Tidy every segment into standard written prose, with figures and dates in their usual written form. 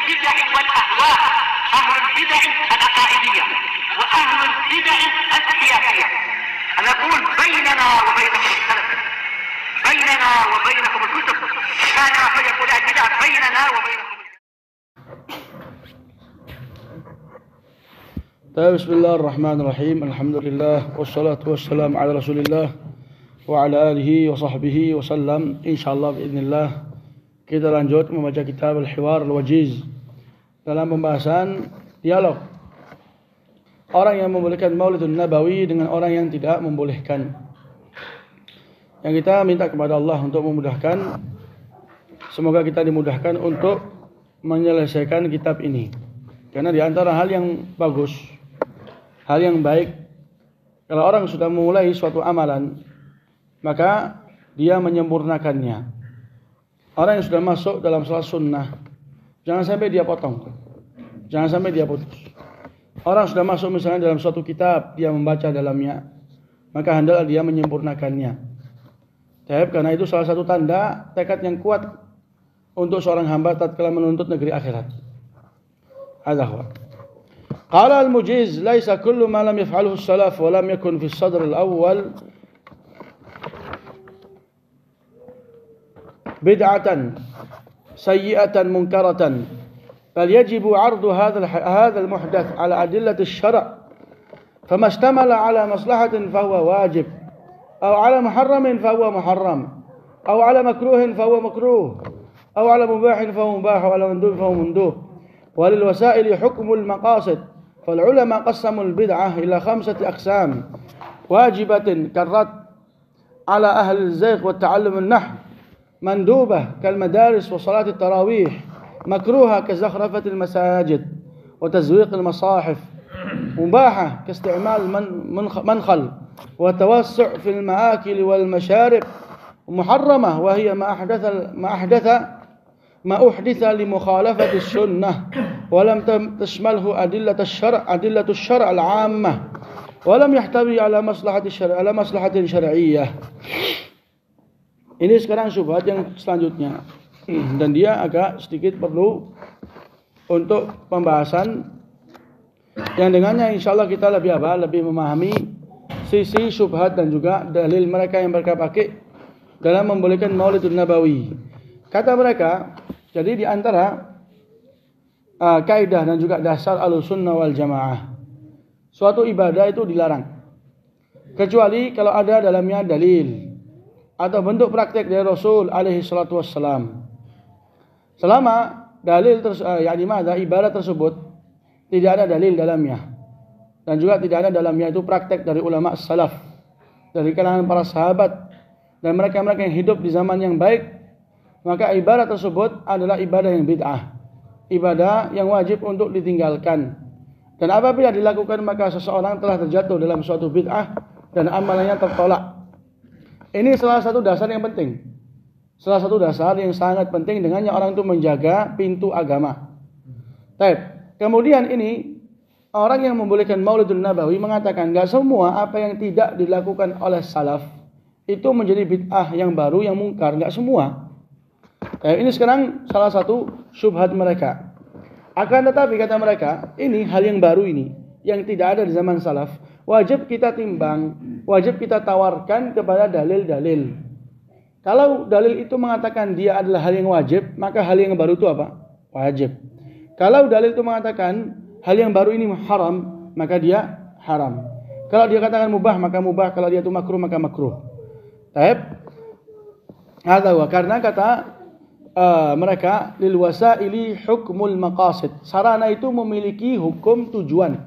البدع والأهواء، أهل البدع العقائدية وأهل البدع السياسية. أنا أقول بيننا وبينكم السلف، بيننا وبينكم الكتب، كان فيقول البدع بيننا وبينكم. بسم الله الرحمن الرحيم. الحمد لله والصلاة والسلام على رسول الله وعلى alihi wa sahbihi wasallam. Insyaallah biiznillah kita lanjut membaca kitab Al-Hiwar Al-Wajiz dalam pembahasan dialog orang yang membolehkan Maulidun Nabawi dengan orang yang tidak membolehkan. Yang kita minta kepada Allah untuk memudahkan, semoga kita dimudahkan untuk menyelesaikan kitab ini. Karena di antara hal yang bagus, hal yang baik, kalau orang sudah memulai suatu amalan, maka dia menyempurnakannya. Orang yang sudah masuk dalam salat sunnah, jangan sampai dia potong, jangan sampai dia putus. Orang sudah masuk misalnya dalam suatu kitab, dia membaca dalamnya, maka hendaklah dia menyempurnakannya. Karena itu salah satu tanda tekad yang kuat untuk seorang hamba tatkala menuntut negeri akhirat. Hadza قال المجيز ليس كل ما لم يفعله السلف ولم يكن في الصدر الأول بدعة سيئة منكرة، بل يجب عرض هذا المحدث على أدلة الشرع، فما اشتمل على مصلحة فهو واجب، أو على محرم فهو محرم، أو على مكروه فهو مكروه، أو على مباح فهو مباح، أو على مندوب فهو مندوب. وللوسائل حكم المقاصد، فالعلماء قسموا البدعة إلى 5 أقسام: واجبة كالرد على أهل الزيغ والتعلم النحو، مندوبة كالمدارس وصلاة التراويح، مكروهة كزخرفة المساجد وتزويق المصاحف، مباحة كاستعمال منخل وتوسع في المآكل والمشارب، محرمة وهي ما أحدث لمخالفة السنة ولم تشمله أدلة الشرع العامة ولم يحتوي على مصلحة شرعية. Ini sekarang syubhat yang selanjutnya, dan dia agak sedikit perlu untuk pembahasan yang dengannya insyaallah kita lebih memahami sisi syubhat dan juga dalil mereka yang mereka pakai dalam membolehkan Maulidun Nabawi. Kata mereka, jadi di antara kaidah dan juga dasar Ahlussunnah wal Jamaah, suatu ibadah itu dilarang kecuali kalau ada dalamnya dalil atau bentuk praktek dari Rasul alaihi salatu wassalam. Selama dalil ibadah tersebut tidak ada dalil dalamnya, dan juga tidak ada dalamnya itu praktek dari ulama salaf, dari kalangan para sahabat dan mereka-mereka yang hidup di zaman yang baik, maka ibadah tersebut adalah ibadah yang bid'ah, ibadah yang wajib untuk ditinggalkan. Dan apabila dilakukan maka seseorang telah terjatuh dalam suatu bid'ah dan amalannya tertolak. Ini salah satu dasar yang penting, salah satu dasar yang sangat penting dengannya orang itu menjaga pintu agama. Kemudian ini orang yang membolehkan Maulidun Nabawi mengatakan enggak semua apa yang tidak dilakukan oleh salaf itu menjadi bid'ah yang baru, yang mungkar, enggak semua. Ini sekarang salah satu syubhat mereka. Akan tetapi kata mereka, ini hal yang baru ini, yang tidak ada di zaman salaf, wajib kita timbang, wajib kita tawarkan kepada dalil-dalil. Kalau dalil itu mengatakan dia adalah hal yang wajib, maka hal yang baru itu apa? Wajib. Kalau dalil itu mengatakan hal yang baru ini haram, maka dia haram. Kalau dia katakan mubah, maka mubah. Kalau dia itu makruh, maka makruh. Karena kata mereka lil wasaili hukmul maqasid, sarana itu memiliki hukum tujuan.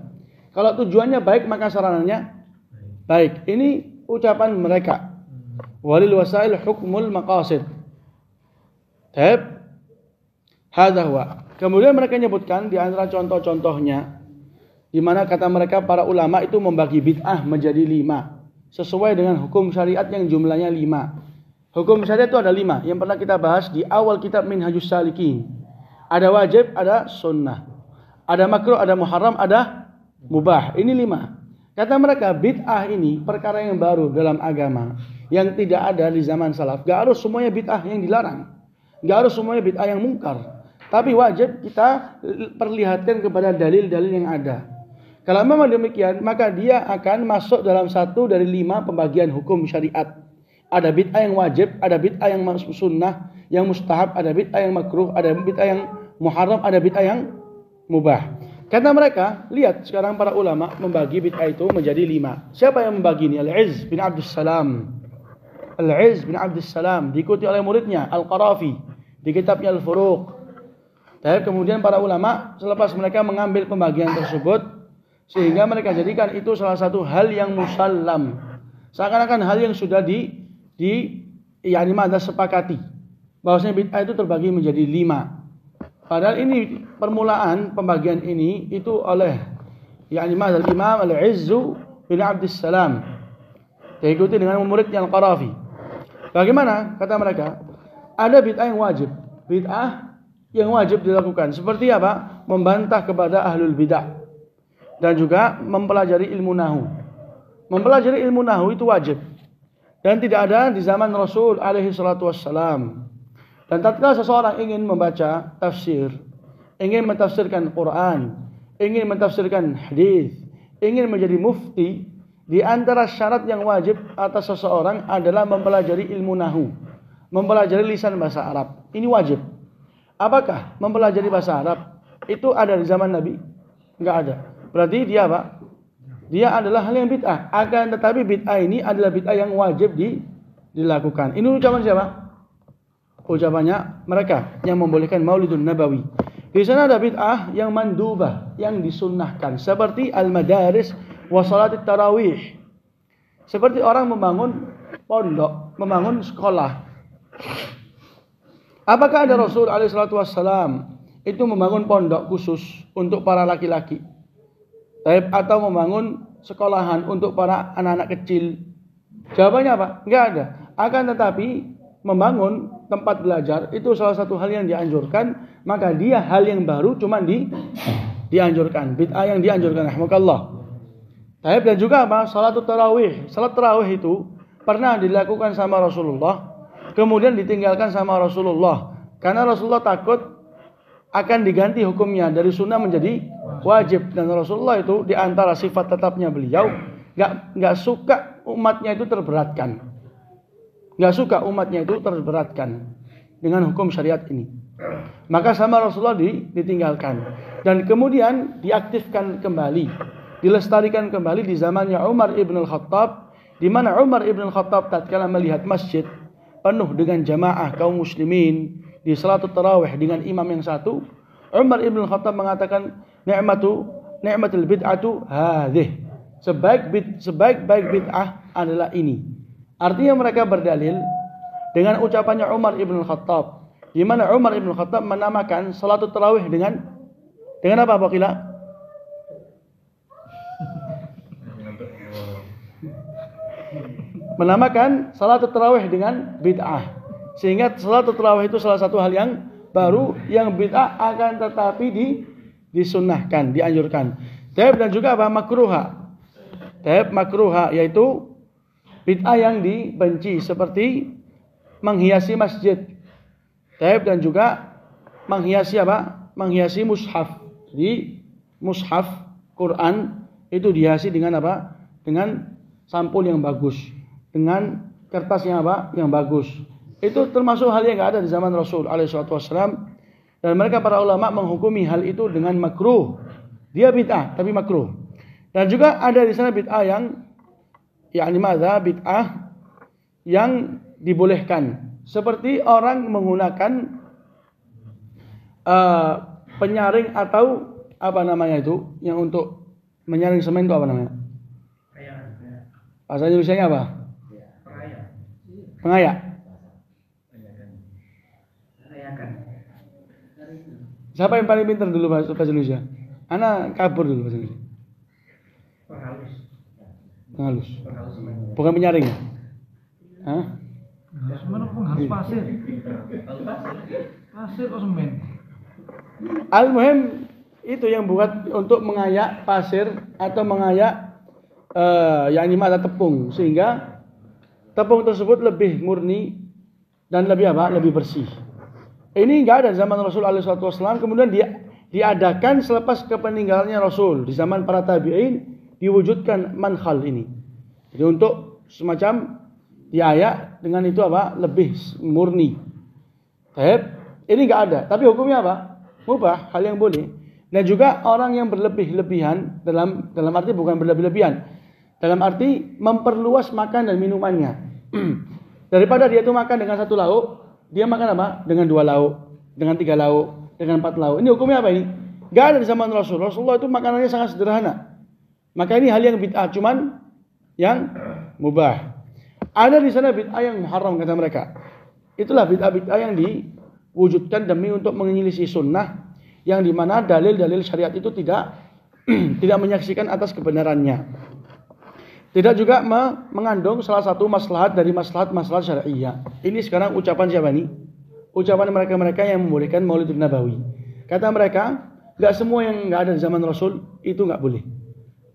Kalau tujuannya baik maka sarananya baik. Ini ucapan mereka. Walil wasail hukmul maqasid. Hadza huwa. Kemudian mereka menyebutkan di antara contoh-contohnya di mana kata mereka para ulama itu membagi bid'ah menjadi 5 sesuai dengan hukum syariat yang jumlahnya 5. Hukum syariat itu ada 5. Yang pernah kita bahas di awal kitab Minhajus Salikin. Ada wajib, ada sunnah. Ada makruh, ada muharram, ada mubah. Ini 5. Kata mereka bid'ah ini perkara yang baru dalam agama, yang tidak ada di zaman salaf. Gak harus semuanya bid'ah yang dilarang, gak harus semuanya bid'ah yang mungkar. Tapi wajib kita perlihatkan kepada dalil-dalil yang ada. Kalau memang demikian, maka dia akan masuk dalam 1 dari 5 pembagian hukum syariat. Ada bid'ah yang wajib, ada bid'ah yang sunnah, yang mustahab, ada bid'ah yang makruh, ada bid'ah yang muharram, ada bid'ah yang mubah. Kata mereka, lihat sekarang para ulama membagi bid'ah itu menjadi 5. Siapa yang membagi ini? Al-Izz bin Abdus Salam. Al-Izz bin Abdus Salam diikuti oleh muridnya Al-Qarafi di kitabnya Al-Furuq. Dan kemudian para ulama selepas mereka mengambil pembagian tersebut, sehingga mereka jadikan itu salah satu hal yang musallam, seakan-akan hal yang sudah sepakati bahwasanya bid'ah itu terbagi menjadi 5. Padahal ini permulaan pembagian ini itu oleh Imam Al-Izz bin Abdus Salam, diikuti dengan muridnya Al-Qarafi. Bagaimana kata mereka? Ada bid'ah yang wajib, bid'ah yang wajib dilakukan. Seperti apa? Membantah kepada ahlul bid'ah dan juga mempelajari ilmu nahu. Mempelajari ilmu nahu itu wajib dan tidak ada di zaman Rasul alaihi salatu wassalam. Dan tatkala seseorang ingin membaca tafsir, ingin mentafsirkan Quran, ingin mentafsirkan hadis, ingin menjadi mufti, di antara syarat yang wajib atas seseorang adalah mempelajari ilmu nahu, mempelajari lisan bahasa Arab. Ini wajib. Apakah mempelajari bahasa Arab itu ada di zaman Nabi? Enggak ada. Berarti dia apa? Dia adalah hal yang bid'ah. Akan tetapi bid'ah ini adalah bid'ah yang wajib dilakukan. Ini ucapan siapa? Ucapannya mereka yang membolehkan Maulidun Nabawi. Di sana ada bid'ah yang mandubah, yang disunnahkan, seperti al-madaris wa salatit tarawih. Seperti orang membangun pondok, membangun sekolah. Apakah ada Rasul alaihi salatu wassalam itu membangun pondok khusus untuk para laki-laki? Atau membangun sekolahan untuk para anak-anak kecil? Jawabannya apa? Enggak ada. Akan tetapi membangun tempat belajar itu salah satu hal yang dianjurkan, maka dia hal yang baru cuman dianjurkan, bid'ah yang dianjurkan. Rahmakallah. Dan juga apa? Salatul tarawih. Salat tarawih itu pernah dilakukan sama Rasulullah, kemudian ditinggalkan sama Rasulullah karena Rasulullah takut akan diganti hukumnya dari sunnah menjadi wajib. Dan Rasulullah itu di antara sifat tetapnya beliau nggak suka umatnya itu terberatkan, nggak suka umatnya itu terberatkan dengan hukum syariat ini. Maka sama Rasulullah ditinggalkan dan kemudian diaktifkan kembali, dilestarikan kembali di zamannya Umar ibn al-Khattab, di mana Umar ibn al-Khattab tatkala melihat masjid penuh dengan jamaah kaum muslimin di salatul tarawih dengan imam yang satu, Umar ibn Khattab mengatakan ni'matul bid'atu hadhih. Sebaik-baik bid'ah adalah ini. Artinya mereka berdalil dengan ucapannya Umar ibn Khattab, di mana Umar ibn Khattab menamakan salatul tarawih dengan apa Baqila? Menamakan salatul tarawih dengan bid'ah. Sehingga salatul tarawih itu salah satu hal yang baru, yang bid'ah, akan tetapi disunnahkan, dianjurkan. Dan juga apa? Makruha. Makruha yaitu bid'ah yang dibenci, seperti menghiasi masjid. Dan juga menghiasi apa? Menghiasi mushaf. Jadi mushaf Quran itu dihiasi dengan apa? Dengan sampul yang bagus, dengan kertas yang apa? Yang bagus. Itu termasuk hal yang enggak ada di zaman Rasul alaihi wasallam, dan mereka para ulama menghukumi hal itu dengan makruh. Dia bid'ah tapi makruh. Dan juga ada di sana bid'ah yang bid'ah yang dibolehkan, seperti orang menggunakan penyaring atau apa namanya itu, yang untuk menyaring semen itu apa namanya? Bahasa Indonesianya apa? Pengayak. Siapa yang paling pintar dulu bahasa Indonesia? Ana kabur dulu bahasa Indonesia. Penghalus. Bukan penyaring ya? Hah? Penghalus pasir. Pasir kok semen. Al-muhim itu yang buat untuk mengayak pasir atau mengayak ada tepung, sehingga tepung tersebut lebih murni dan lebih apa? Lebih bersih. Ini enggak ada zaman Rasul alaihi wasallam, kemudian diadakan selepas kepeninggalannya Rasul di zaman para tabi'in, diwujudkan mankhal ini. Jadi untuk semacam diayak dengan itu apa? Lebih murni. Ini enggak ada, tapi hukumnya apa? Mubah, hal yang boleh. Dan juga orang yang berlebih-lebihan dalam arti bukan berlebih-lebihan. Dalam arti memperluas makan dan minumannya. Daripada dia itu makan dengan 1 lauk, dia makan apa? Dengan 2 lauk, dengan 3 lauk, dengan 4 lauk. Ini hukumnya apa ini? Enggak ada di zaman Rasul. Rasulullah itu makanannya sangat sederhana. Maka ini hal yang bid'ah, cuman yang mubah. Ada di sana bid'ah yang haram kata mereka. Itulah bid'ah-bid'ah yang diwujudkan demi untuk menyelisih sunnah, yang dimana dalil-dalil syariat itu tidak menyaksikan atas kebenarannya. Tidak juga mengandung salah satu maslahat dari maslahat syariah. Ini sekarang ucapan siapa nih? Ucapan mereka-mereka yang membolehkan Maulid Nabawi. Kata mereka, enggak semua yang enggak ada di zaman Rasul itu enggak boleh.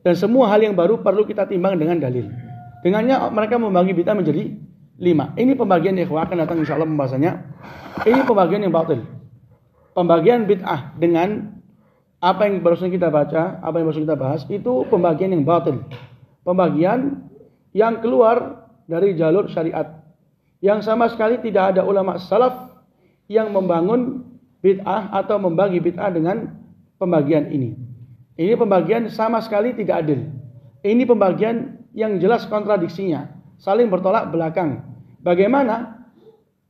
Dan semua hal yang baru perlu kita timbang dengan dalil. Dengannya mereka membagi bid'ah menjadi 5. Ini pembagian ikhwah, akan datang insyaallah pembahasannya. Ini pembagian yang batil. Pembagian bid'ah dengan apa yang barusan kita baca, apa yang barusan kita bahas, itu pembagian yang batil. Pembagian yang keluar dari jalur syariat, yang sama sekali tidak ada ulama salaf yang membangun bid'ah atau membagi bid'ah dengan pembagian ini. Ini pembagian sama sekali tidak adil. Ini pembagian yang jelas kontradiksinya, saling bertolak belakang. Bagaimana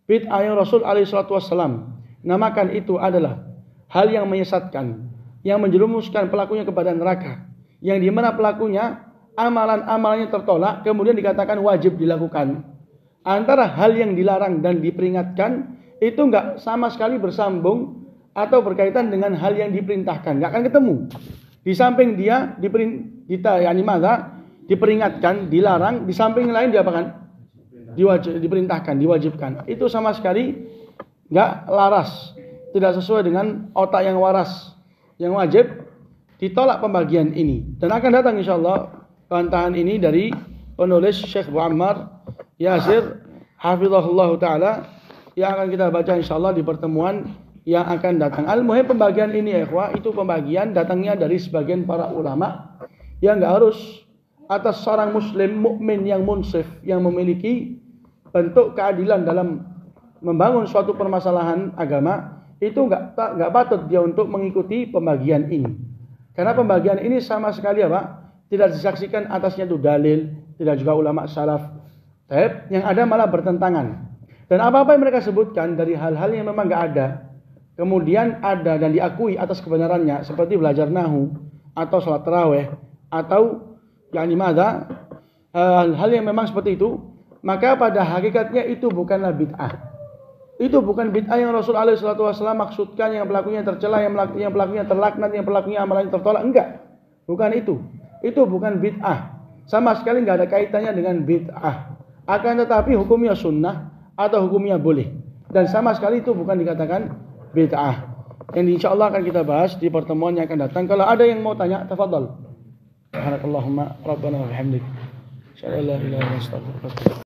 bid'ah yang Rasul alaihi wasallam namakan itu adalah hal yang menyesatkan, yang menjerumuskan pelakunya kepada neraka, yang di mana pelakunya amalan-amalannya tertolak, kemudian dikatakan wajib dilakukan. Antara hal yang dilarang dan diperingatkan itu enggak sama sekali bersambung atau berkaitan dengan hal yang diperintahkan. Enggak akan ketemu. Di samping dia diperingatkan, dilarang, di samping lain diapakan? Diperintahkan, diwajibkan. Itu sama sekali enggak laras, tidak sesuai dengan otak yang waras, yang wajib. Ditolak pembagian ini. Dan akan datang insyaallah bantahan ini dari penulis Syekh Muammar Yasir hafizahullah taala yang akan kita baca insyaallah di pertemuan yang akan datang. Al-muhim pembagian ini ya ikhwah, itu pembagian datangnya dari sebagian para ulama yang enggak harus atas seorang muslim mukmin yang munsif, yang memiliki bentuk keadilan dalam membangun suatu permasalahan agama, itu enggak patut dia untuk mengikuti pembagian ini. Karena pembagian ini sama sekali apa? Tidak disaksikan atasnya itu dalil, tidak juga ulama salaf. Yang ada malah bertentangan. Dan apa-apa yang mereka sebutkan dari hal-hal yang memang enggak ada, kemudian ada dan diakui atas kebenarannya, seperti belajar nahu atau salat tarawih atau hal yang memang seperti itu, maka pada hakikatnya itu bukanlah bid'ah. Itu bukan bid'ah yang Rasul alaihi wasallam maksudkan, yang pelakunya tercela, yang pelakunya terlaknat, yang pelakunya amalannya tertolak. Enggak. Bukan itu. Itu bukan bid'ah. Sama sekali enggak ada kaitannya dengan bid'ah. Akan tetapi hukumnya sunnah atau hukumnya boleh. Dan sama sekali itu bukan dikatakan bid'ah. Yang insyaallah akan kita bahas di pertemuan yang akan datang. Kalau ada yang mau tanya, tafadhal. Subhanakallahumma rabbana wa bihamdik. Asyhadu an la ilaha illa anta astaghfiruka wa atubu ilaik.